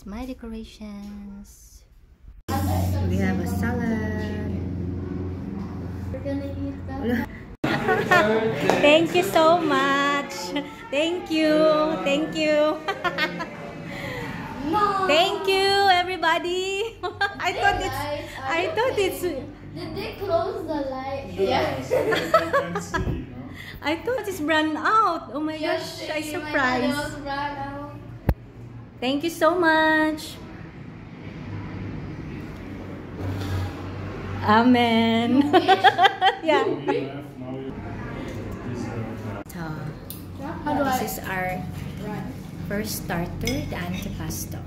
is my decorations. We have a salad. We're gonna eat that. Thank you so much. Thank you. Thank you. No. Thank you, everybody. I thought it's. Did they close the light? Yes. I thought it's run out. Oh my gosh, I surprised. Thank you so much. Amen. Yeah. So, this is our first starter, the antipasto.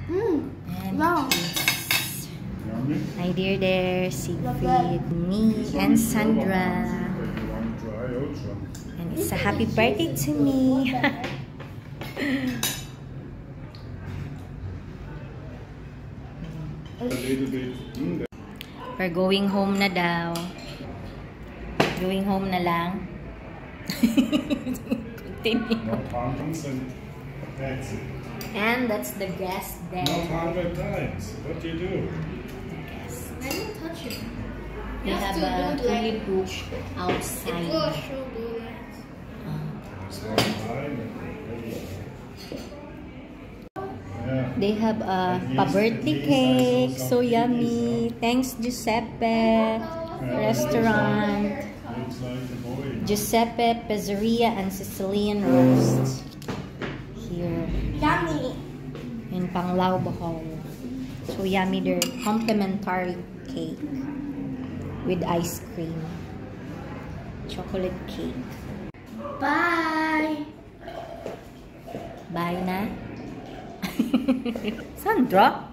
And Wow. it's my dear there, Siegfried, me, and Sandra. And it's a happy birthday to me. We're going home na daw. Going home na lang. Continue. And that's the guest there. Not 100 times. What do you do? The guest. I didn't touch it. We have a tulip bush outside. They have a pa-birthday cake. So yummy. Thanks, Giuseppe Restaurant. Giuseppe Pizzeria and Sicilian Roast. Here. Yummy. In Panglao, Bohol. So yummy, their complimentary cake with ice cream. Chocolate cake. Bye. Bye na. Sandra?